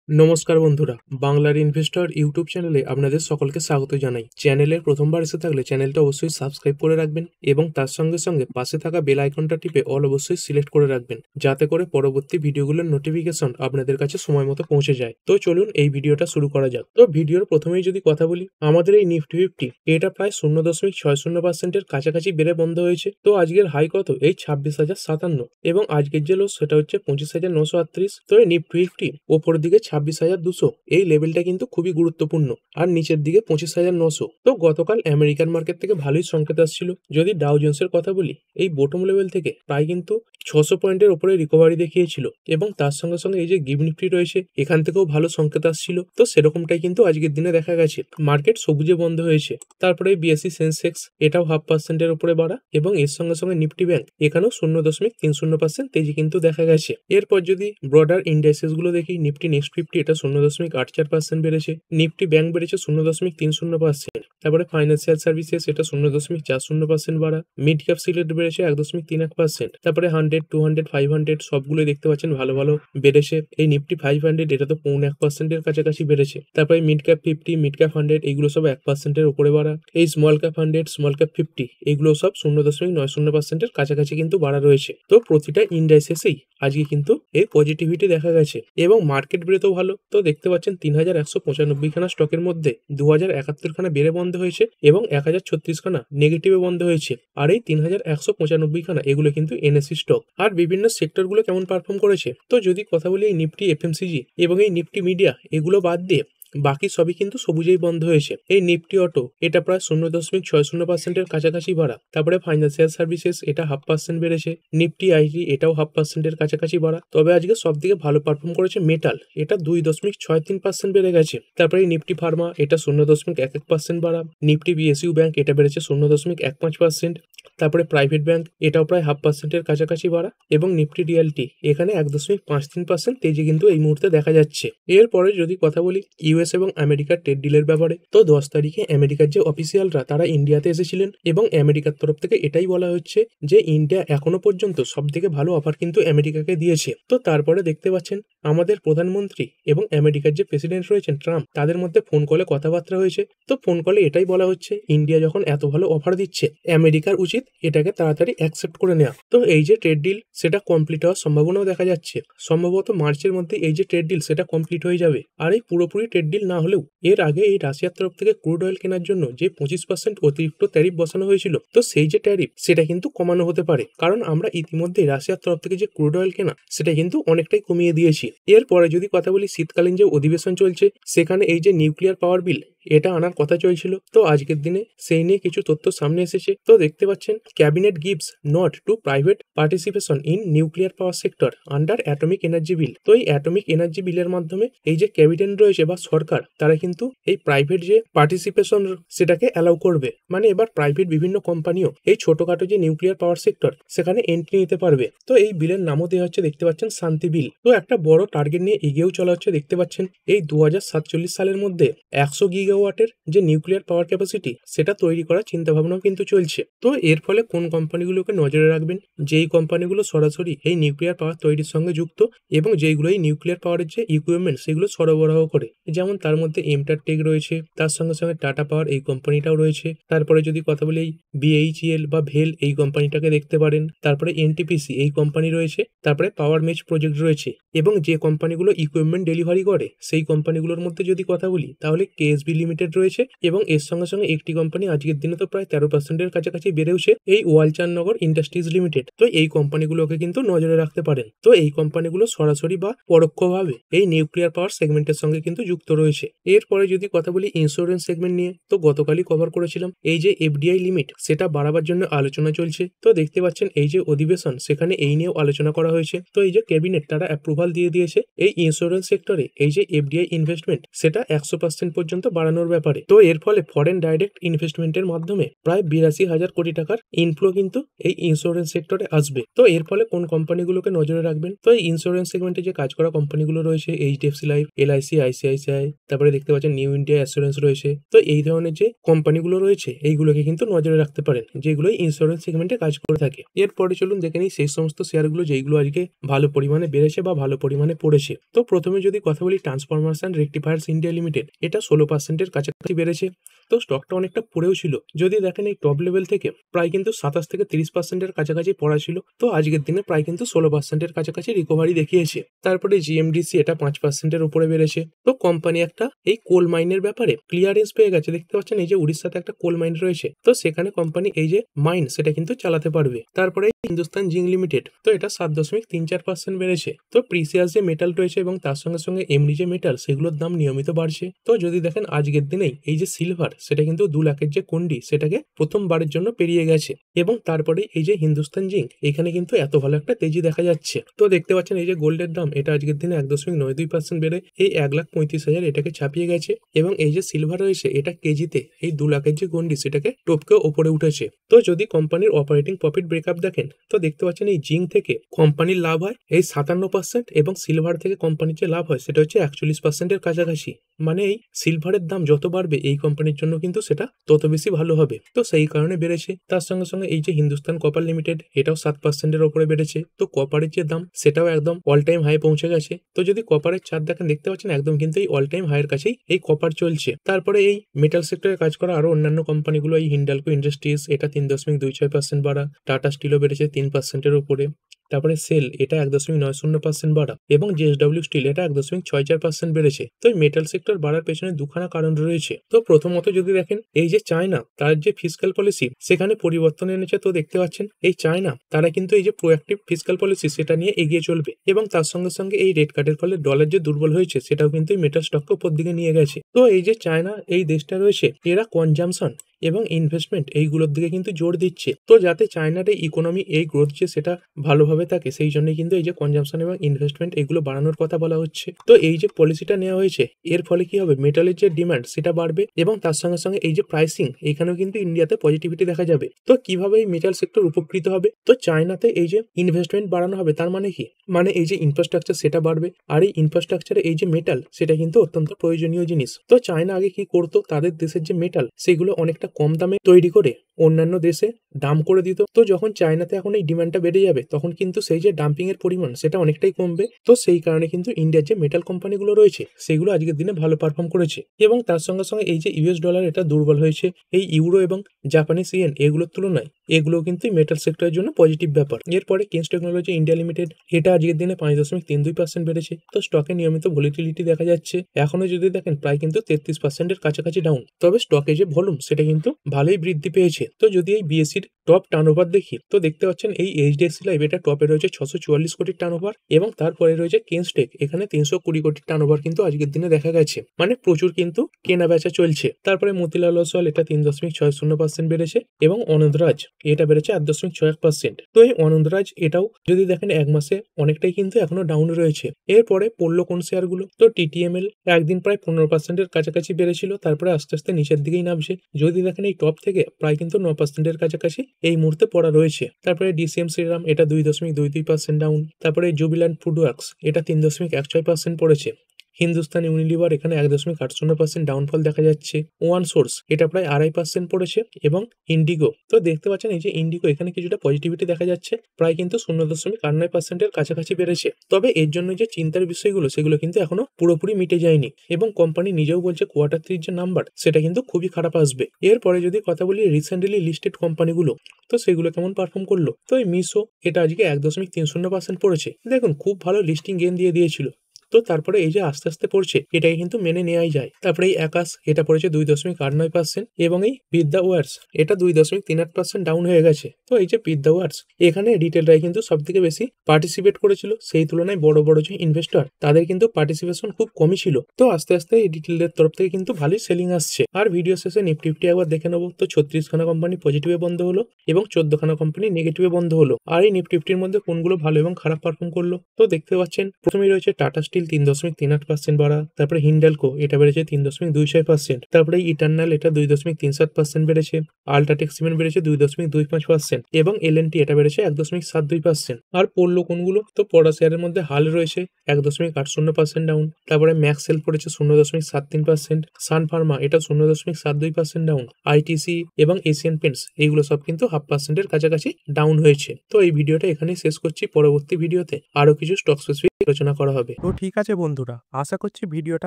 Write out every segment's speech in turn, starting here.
নমস্কার বন্ধুরা, বাংলার ইনভেস্টর ইউটিউব চ্যানেলে আপনাদের সকলকে স্বাগত জানাই। চ্যানেলের প্রথমবার এসে থাকলে চ্যানেলটা অবশ্যই সাবস্ক্রাইব করে রাখবেন এবং তার সঙ্গে সঙ্গে পাশে থাকা বেল আইকনটা টিপে অল অবশ্যই সিলেক্ট করে রাখবেন, যাতে করে পরবর্তী ভিডিওগুলোর নোটিফিকেশন আপনাদের কাছে সময় মতো পৌঁছে যায়। তো চলুন এই ভিডিওটা শুরু করা যাক। তো ভিডিওর প্রথমেই যদি কথা বলি, আমাদের এই নিফটি ফিফটি এটা প্রায় 0.60% কাছাকাছি বেড়ে বন্ধ হয়েছে। তো আজকের হাই কত? এই 26,057 এবং আজকের যে লো সেটা হচ্ছে 25,938। তো এই নিফটি ফিফটি ওপর দিকে 26,200 এই লেভেলটা কিন্তু খুবই গুরুত্বপূর্ণ, আর নিচের দিকে 25,900। তো গতকাল আমেরিকান মার্কেট থেকে ভালোই সংকেত আসছিল। যদি ডাও জোন্সের কথা বলি, এই বটম লেভেল থেকে প্রায় কিন্তু 600 পয়েন্টের উপরে রিকভারি দেখিয়েছিল এবং তার সঙ্গে সঙ্গে এই যে গিভ নিফটি রয়েছে, এখান থেকেও ভালো সংকেত আসছিল। তো সেরকমটাই কিন্তু আজকের দিনে দেখা গেছে, মার্কেট সবুজে বন্ধ হয়েছে। তারপরে বিএসসি সেন্সেক্স এটাও 0.5% উপরে বাড়া এবং এর সঙ্গে সঙ্গে নিফটি ব্যাংক এখানেও 0.30% তেজি কিন্তু দেখা গেছে। এরপর যদি ব্রডার ইন্ডাইসেস গুলো দেখি, নিফটি নেক্সট 50 এটা 0.84% বেড়েছে, নিফটি ব্যাংক বেড়েছে 0.30%। তারপরে ফাইন্যান্সিয়াল সার্ভিসেস এটা 0.40% বাড়া, মিড ক্যাপ সিলেক্ট বেড়েছে 1.31%। তারপরে 100, 200, 500 সবগুলো দেখতে পাচ্ছেন ভালো ভালো বেড়েছে। এই নিফটি 500 এটা তো 0.25% কাছাকাছি বেড়েছে। তারপরে মিড ক্যাপ 50, মিড ক্যাপ 100 এইগুলো সব 1% উপরে বাড়া। এই স্মল ক্যাপ 100, স্মল ক্যাপ 50 এগুলো সব 0.90% কাছাকাছি কিন্তু বাড়া রয়েছে। তো প্রতিটা ইন্ডাইসেসেই আজকে কিন্তু এই পজিটিভিটি দেখা গেছে এবং মার্কেট বেড়েতেও ভালো। তো দেখতে পাচ্ছেন 3,195 খানা স্টকের মধ্যে 2,071 খানা বেড়ে বন্ধ হয়েছে এবং 1,036 খানা নেগেটিভে বন্ধ হয়েছে। আর এই 3,195 খানা এগুলো কিন্তু এনএসসি স্টক। আর বিভিন্ন সেক্টরগুলো কেমন পারফর্ম করেছে, তো যদি কথা বলি এই নিফটি এফএমসিজি এবং এই নিফটি মিডিয়া এগুলো বাদ দিয়ে বাকি সবই কিন্তু সবুজেই বন্ধ হয়েছে। এই নিফটি অটো এটা প্রায় 0.60% কাছাকাছি বাড়া। তারপরে ফাইন্যান্সিয়াল সার্ভিসেস এটা 0.5% বেড়েছে, নিফটি আইটি এটাও 0.5% কাছাকাছি বাড়া। তবে আজকে সব থেকে ভালো পারফর্ম করেছে মেটাল, এটা 2.63% বেড়ে গেছে। তারপরে নিফটি ফার্মা এটা 0.11% বাড়া, নিফটি বিএসইউ ব্যাংক এটা বেড়েছে 0.15%। তারপরে প্রাইভেট ব্যাংক এটাও প্রায় 0.5%-এর কাছাকাছি বাড়া এবং নিফটি রিয়ালটি এখানে 1.53% তেজি কিন্তু এই মুহূর্তে দেখা যাচ্ছে। এরপরে যদি কথা বলি ইউএস এবং আমেরিকার ট্রেড ডিলের ব্যাপারে, তো 10 তারিখে আমেরিকার যে অফিসিয়ালরা তারা ইন্ডিয়াতে এসেছিলেন এবং আমেরিকার তরফ থেকে এটাই বলা হচ্ছে যে ইন্ডিয়া এখনো পর্যন্ত সব থেকে ভালো অফার কিন্তু আমেরিকাকে দিয়েছে। তো তারপরে দেখতে পাচ্ছেন আমাদের প্রধানমন্ত্রী এবং আমেরিকার যে প্রেসিডেন্ট রয়েছেন ট্রাম্প, তাদের মধ্যে ফোন কলে কথাবার্তা হয়েছে। তো ফোন কলে এটাই বলা হচ্ছে ইন্ডিয়া যখন এত ভালো অফার দিচ্ছে, আমেরিকার উচিত এটাকে তাড়াতাড়ি অ্যাকসেপ্ট করে নেওয়া। তো এই যে ট্রেড ডিল সেটা কমপ্লিট হওয়ার সম্ভাবনাও দেখা যাচ্ছে। সম্ভবত মার্চের মধ্যে এই যে ট্রেড ডিল সেটা কমপ্লিট হয়ে যাবে। আর এই পুরোপুরি ট্রেড ডিল না হলেও এর আগে এই রাশিয়ার তরফ থেকে ক্রুড অয়েল কেনার জন্য যে 25% অতিরিক্ত ট্যারিফ বসানো হয়েছিল, তো সেই যে ট্যারিফ সেটা কিন্তু কমানো হতে পারে, কারণ আমরা ইতিমধ্যে রাশিয়ার তরফ থেকে যে ক্রুড অয়েল কেনা সেটা কিন্তু অনেকটাই কমিয়ে দিয়েছি। এরপরে যদি কথা বলি শীতকালীন যে অধিবেশন চলছে, সেখানে এই যে নিউক্লিয়ার পাওয়ার বিল এটা আনার কথা চলছিল। তো আজকের দিনে সেই নিয়ে কিছু তথ্য সামনে এসেছে। তো দেখতে পাচ্ছেন cabinet gives nod to private participation in nuclear power sector under atomic energy bill. তো এই অ্যাটমিক এনার্জি বিলের মাধ্যমে এই যে ক্যাবিনেট রয়েছে বা সরকার, তারা কিন্তু এই প্রাইভেট যে পার্টিসিপেশন সেটাকে অ্যালাউ করবে। মানে এবার প্রাইভেট বিভিন্ন কোম্পানিও এই ছোটখাটো যে নিউক্লিয়ার পাওয়ার সেক্টর সেখানে এন্ট্রি নিতে পারবে। তো এই বিলের নামও দেওয়া হচ্ছে দেখতে পাচ্ছেন শান্তি বিল। তো একটা বড় টার্গেট নিয়ে এগিয়েও চলা হচ্ছে দেখতে পাচ্ছেন। এই 2047 সালের মধ্যে 100 গিগাওয়াটের যে নিউক্লিয়ার পাওয়ার ক্যাপাসিটি সেটা তৈরি করার চিন্তা ভাবনাও কিন্তু চলছে। তো এর ফলে কোন কোম্পানিগুলোকে নজরে রাখবেন? যেই কোম্পানিগুলো সরাসরি এই নিউক্লিয়ার পাওয়ার তৈরির সঙ্গে যুক্ত এবং যেইগুলো এই নিউক্লিয়ার পাওয়ারের যে ইকুইপমেন্ট সেগুলো সরবরাহ করে, যেমন তার মধ্যে এমটার টেক রয়েছে, তার সঙ্গে সঙ্গে টাটা পাওয়ার এই কোম্পানিটাও রয়েছে। তারপরে যদি কথা বলি এই বিএইচইএল বা ভেল এই কোম্পানিটাকে দেখতে পারেন। তারপরে এনটিপিসি এই কোম্পানি রয়েছে। তারপরে পাওয়ার মেচ প্রজেক্ট রয়েছে এবং যে কোম্পানিগুলো ইকুইপমেন্ট ডেলিভারি করে সেই কোম্পানিগুলোর মধ্যে যদি কথা বলি তাহলে কেএসবি লিমিটেড রয়েছে এবং এর সঙ্গে সঙ্গে একটি কোম্পানি আজকের দিনে তো প্রায় 13%-এর কাছাকাছি বেড়েছে, এই ওয়ালচাননগর ইন্ডাস্ট্রিজ লিমিটেড। তো এই কোম্পানিগুলোকে কিন্তু নজরে রাখতে পারেন। তো এই কোম্পানিগুলো সরাসরি বা পরোক্ষভাবে এই নিউক্লিয়ার পাওয়ার সেগমেন্টের সঙ্গে কিন্তু যুক্ত রয়েছে। এরপরে যদি কথা বলি ইন্স্যুরেন্স সেগমেন্ট নিয়ে, তো গতকালই কভার করেছিলাম এই যে এফডিআই লিমিট সেটা বাড়াবার জন্য আলোচনা চলছে। তো দেখতে পাচ্ছেন এই যে অধিবেশন সেখানে এই নিয়েও আলোচনা করা হয়েছে। তো এই যে ক্যাবিনেট তারা অ্যাপ্রুভাল দিয়ে দিয়েছে এই ইন্স্যুরেন্স সেক্টরে এই যে এফডিআই ইনভেস্টমেন্ট সেটা 100% পর্যন্ত বাড়ানো বাড়ানোর ব্যাপারে। তো এর ফলে ফরেন ডাইরেক্ট ইনভেস্টমেন্টের মাধ্যমে প্রায় 82,000 কোটি টাকার ইনফ্লো কিন্তু এই ইন্স্যুরেন্স সেক্টরে আসবে। তো এর ফলে কোন কোম্পানিগুলোকে নজরে রাখবেন? তো এই ইন্স্যুরেন্স সেগমেন্টে যে কাজ করা কোম্পানিগুলো রয়েছে এইচডিএফসি লাইফ, এলআইসি, আইসিআইসিআই, তারপরে দেখতে পাচ্ছেন নিউ ইন্ডিয়া অ্যাসুরেন্স রয়েছে। তো এই ধরনের যে কোম্পানিগুলো রয়েছে এইগুলোকে কিন্তু নজরে রাখতে পারেন, যেগুলো ইন্স্যুরেন্স সেগমেন্টে কাজ করে থাকে। এরপরে চলুন দেখে নিই সেই সমস্ত শেয়ারগুলো যেইগুলো আজকে ভালো পরিমাণে বেড়েছে বা ভালো পরিমাণে পড়েছে। তো প্রথমে যদি কথা বলি ট্রান্সফরমার্স অ্যান্ড রেকটিফায়ার্স ইন্ডিয়া লিমিটেড, এটা 16% কাছাকাছি বেড়েছে। তো স্টকটা অনেকটা পড়েও ছিল, যদি দেখেন এই টপ লেভেল থেকে প্রায় কিন্তু 27 থেকে 30% কাছাকাছি পড়া ছিল। তো আজকের দিনে প্রায় কিন্তু 16% কাছাকাছি রিকভারি দেখিয়েছে। তারপরে জিএমডিসি এটা 5% উপরে বেড়েছে। তো কোম্পানি একটা এই কোল মাইনের ব্যাপারে ক্লিয়ারেন্স পেয়ে গেছে। দেখতে পাচ্ছেন এই যে উড়িষ্যাতে একটা কোল মাইন রয়েছে, তো সেখানে কোম্পানি এই যে মাইন সেটা কিন্তু চালাতে পারবে। তারপরে হিন্দুস্তান জিঙ্ক লিমিটেড, তো এটা 7.34% বেড়েছে। তো প্রিসিয়াস যে মেটাল রয়েছে এবং তার সঙ্গে সঙ্গে এমনি যে মেটাল সেগুলোর দাম নিয়মিত বাড়ছে। তো যদি দেখেন আজকের দিনেই এই যে সিলভার সেটা কিন্তু 2 লাখের যে কোন্ডি সেটাকে প্রথমবারের জন্য পেরিয়ে গেছে। এবং তারপরে এই যে হিন্দুস্তান জিঙ্ক, এখানে কিন্তু এত ভালো একটা তেজি দেখা যাচ্ছে। তো দেখতে পাচ্ছেন এই যে গোল্ডের দাম, এটা আজকের দিনে 1.92% বেড়ে এই 1,35,000 এটাকে ছাপিয়ে গেছে। এবং এই যে সিলভার রয়েছে এটা কেজিতে এই 2 লাখের যে গন্ডি সেটাকে টপকে ওপরে উঠেছে। তো যদি কোম্পানির অপারেটিং প্রফিট ব্রেকআপ দেখেন, তো দেখতে পাচ্ছেন এই জিঙ্ক থেকে কোম্পানির লাভ হয় এই 57% এবং সিলভার থেকে কোম্পানির যে লাভ হয় সেটা হচ্ছে 41%-এর কাছাকাছি। মানে এই সিলভারের দাম যত বাড়বে এই কোম্পানির জন্য কিন্তু সেটা তত বেশি ভালো হবে। তো সেই কারণে বেড়েছে। তার সঙ্গে সঙ্গে এই যে হিন্দুস্তান কপার লিমিটেড, এটাও 7%-এর উপরে বেড়েছে। তো কপারের যে দাম সেটাও একদম অল টাইম হাই পৌঁছে গেছে। তো যদি কপারের চার্ট দেখেন, দেখতে পাচ্ছেন একদম কিন্তু এই অল টাইম হাইয়ের কাছেই এই কপার চলছে। তারপরে এই মেটাল সেক্টরে কাজ করা আরো অন্যান্য কোম্পানিগুলো, এই হিন্ডালকো ইন্ডাস্ট্রিজ এটা 3.26% বাড়া, টাটা স্টিলও বেড়েছে 3%-এর উপরে। তারপরে সেল এটা 1.90% বাড়া এবং জেএসডব্লিউ স্টিল এটা 1.64% বেড়েছে। তো এই মেটাল সেক্টর বাড়ার পেছনে দুখানা কারণ রয়েছে। তো প্রথমত যদি দেখেন এই যে চায়না, তার যে ফিসক্যাল পলিসি সেখানে পরিবর্তন এনেছে। তো দেখতে পাচ্ছেন এই চায়না তারা কিন্তু এই যে প্রোঅ্যাক্টিভ ফিসক্যাল পলিসি সেটা নিয়ে এগিয়ে চলবে এবং তার সঙ্গে সঙ্গে এই রেট কার্ডের ফলে ডলার যে দুর্বল হয়েছে সেটাও কিন্তু এই মেটাল স্টককে উপর দিকে নিয়ে গেছে। তো এই যে চায়না এই দেশটা রয়েছে, এরা কনজামশন এবং ইনভেস্টমেন্ট এইগুলোর দিকে কিন্তু জোর দিচ্ছে। তো যাতে চায়নার এই ইকোনমি এই গ্রোথ যে সেটা ভালোভাবে থাকে, সেই জন্য কিন্তু এই যে কনজামশন এবং ইনভেস্টমেন্ট এগুলো বাড়ানোর কথা বলা হচ্ছে। তো এই যে পলিসিটা নেওয়া হয়েছে এর ফলে কি হবে, মেটালের যে ডিমান্ড সেটা বাড়বে এবং তার সঙ্গে সঙ্গে এই যে প্রাইসিং এখানেও কিন্তু ইন্ডিয়াতে পজিটিভিটি দেখা যাবে। তো কিভাবে এই মেটাল সেক্টর উপকৃত হবে, তো চায়নাতে এই যে ইনভেস্টমেন্ট বাড়ানো হবে তার মানে কি, মানে এই যে ইনফ্রাস্ট্রাকচার সেটা বাড়বে। আর এই ইনফ্রাস্ট্রাকচারে এই যে মেটাল সেটা কিন্তু অত্যন্ত প্রয়োজনীয় জিনিস। তো চায়না আগে কি করতো, তাদের দেশের যে মেটাল সেগুলো অনেকটা কম দামে তৈরি করে অন্যান্য দেশে দাম করে দিত। তো যখন চায়নাতে এখন এই ডিমান্ডটা বেড়ে যাবে তখন কিন্তু সেই যে ডাম্পিং এর পরিমাণ সেটা অনেকটাই কমবে। তো সেই কারণে কিন্তু ইন্ডিয়ার যে মেটাল কোম্পানিগুলো রয়েছে সেগুলো আজকের দিনে ভালো পারফর্ম করেছে। এবং তার সঙ্গে সঙ্গে এই যে ইউএস ডলার এটা দুর্বল হয়েছে, এই ইউরো এবং জাপানিজ ইয়েন এগুলোর তুলনায় এগুলো কিন্তু মেটাল সেক্টরের জন্য পজিটিভ ব্যাপার। এরপরে কেন্স টেকনোলজি ইন্ডিয়া লিমিটেড, এটা আজকের দিনে 5.32% বেড়েছে। তো স্টকে নিয়মিত ভলিটিলিটি দেখা যাচ্ছে। এখনো যদি দেখেন প্রায় কিন্তু 33%-এর কাছাকাছি ডাউন, তবে স্টকে যে ভলিউম সেটা কিন্তু ভালোই বৃদ্ধি পেয়েছে। তো যদি এই বিএসসির টপ টার্নওভার দেখি, তো দেখতে পাচ্ছেন এই এইচডিএফসি লাইফ এটা টপে রয়েছে 644 কোটির টার্নওভার এবং তারপরে রয়েছে কেনস্টেক, এখানে 320 কোটির টার্নওভার কিন্তু আজকের দিনে দেখা গেছে। মানে প্রচুর কিন্তু কেনা বেচা চলছে। তারপরে মতিলাল ওসওয়াল এটা 3.60% বেড়েছে এবং অনন্দরাজ এটা বেড়েছে 8.61%। তো এই অনন্দরাজ এটাও যদি দেখেন এক মাসে অনেকটাই কিন্তু এখনো ডাউন রয়েছে। এরপরে পড়লো কোন শেয়ারগুলো, তো টিটিএমএল একদিন প্রায় 15%-এর কাছাকাছি বেড়েছিল, তারপরে আস্তে আস্তে নিচের দিকেই নামছে। যদি দেখেন এই টপ থেকে প্রায় কিন্তু 9%-এর কাছাকাছি এই মুহূর্তে পড়া রয়েছে। তারপরে ডিসিএম শ্রীরাম এটা 2.22% ডাউন। তারপরে জুবিল্যান্ট ফুডওয়ার্কস এটা 3.16% পড়েছে। হিন্দুস্তান ইউনিলিভার এখানে 1.80% ডাউনফল দেখা যাচ্ছে। ওয়ান সোর্স এটা প্রায় 2.5% পড়েছে এবং ইন্ডিগো, তো দেখতে পাচ্ছেন এই যে ইন্ডিগো এখানে কিছুটা পজিটিভিটি দেখা যাচ্ছে, প্রায় কিন্তু 0.89%-এর কাছাকাছি বেড়েছে। তবে এর জন্য যে চিন্তার বিষয়গুলো সেগুলো কিন্তু এখনো পুরোপুরি মিটে যায়নি এবং কোম্পানি নিজেও বলছে কোয়ার্টার 3 যে নাম্বার সেটা কিন্তু খুবই খারাপ আসবে। এরপরে যদি কথা বলি রিসেন্টলি লিস্টেড কোম্পানিগুলো, তো সেগুলো কেমন পারফর্ম করলো, তো এই মিশো এটা আজকে 1.30% পড়েছে। দেখুন খুব ভালো লিস্টিং গেইন দিয়েছিল। তো তারপরে এই যে আস্তে আস্তে পড়ছে এটাকে কিন্তু মেনে নেওয়াই যায়। তারপরে এই আকাশ এটা পড়েছে 2.89% এবং এই বিদ্যা ওয়ার্স এটা 2.38% ডাউন হয়ে গেছে। তো এই যে বিদ্যা ওয়ার্স এখানে রিটেলরাই কিন্তু সব থেকে বেশি পার্টিসিপেট করেছিল, সেই তুলনায় বড় বড় যে ইনভেস্টর তাদের কিন্তু পার্টিসিপেশন খুব কমই ছিল। তো আস্তে আস্তে এই রিটেলদের তরফ থেকে কিন্তু ভালোই সেলিং আসছে। আর ভিডিও শেষে নিফটি একবার দেখে নেবো, তো 36খানা কোম্পানি পজিটিভে বন্ধ হলো এবং 14খানা কোম্পানি নেগেটিভে বন্ধ হলো। আর এই নিফটির মধ্যে কোনগুলো ভালো এবং খারাপ পারফর্ম করলো, তো দেখতে পাচ্ছেন প্রথমেই রয়েছে টাটা স্টিল স্টিল 3.38% বাড়া। তারপরে হিন্ডালকো এটা বেড়েছে 3.26%। তারপরে ইটার্নাল এটা 2.37% বেড়েছে। আল্ট্রাটেক সিমেন্ট বেড়েছে 2.25%। এবং এলএনটি এটা বেড়েছে 1.72%। আর পড়লো কোনগুলো? তো পড়া শেয়ারের মধ্যে হাল রয়েছে 1.80% ডাউন। তারপরে ম্যাক্সেল পড়েছে 0.73%। সান ফার্মা এটা 0.72% ডাউন। আইটিসি এবং এশিয়ান পেন্টস এইগুলো সব কিন্তু 0.5%-এর কাছাকাছি ডাউন হয়েছে। তো এই ভিডিওটা এখানেই শেষ করছি। পরবর্তী ভিডিওতে আরো কিছু স্টক স্পেসিফিক আলোচনা করা হবে। তো ঠিক আছে বন্ধুরা, আশা করছি ভিডিওটা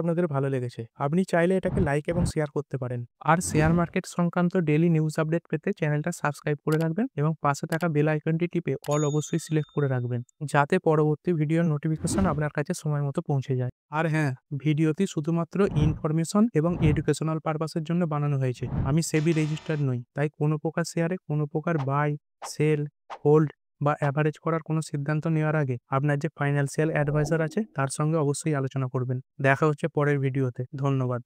আপনাদের ভালো লেগেছে। আপনি চাইলে এটাকে লাইক এবং শেয়ার করতে পারেন। আর শেয়ার মার্কেট সংক্রান্ত ডেইলি নিউজ আপডেট পেতে চ্যানেলটা সাবস্ক্রাইব করে রাখবেন এবং পাশে থাকা বেল আইকনটি টিপে অল অবশ্যই সিলেক্ট করে রাখবেন, যাতে পরবর্তী ভিডিওর নোটিফিকেশন আপনার কাছে সময় মতো পৌঁছে যায়। আর হ্যাঁ, ভিডিওটি শুধুমাত্র ইনফরমেশন এবং এডুকেশনাল পারপাসের জন্য বানানো হয়েছে। আমি সেবি রেজিস্টার্ড নই, তাই কোনো প্রকার শেয়ারে কোনো প্রকার বাই, সেল, হোল্ড বা অ্যাভারেজ করার কোনো সিদ্ধান্ত নেওয়ার আগে আপনার যে ফাইন্যান্সিয়াল অ্যাডভাইজার আছে তার সঙ্গে অবশ্যই আলোচনা করবেন। দেখা হচ্ছে পরের ভিডিওতে। ধন্যবাদ।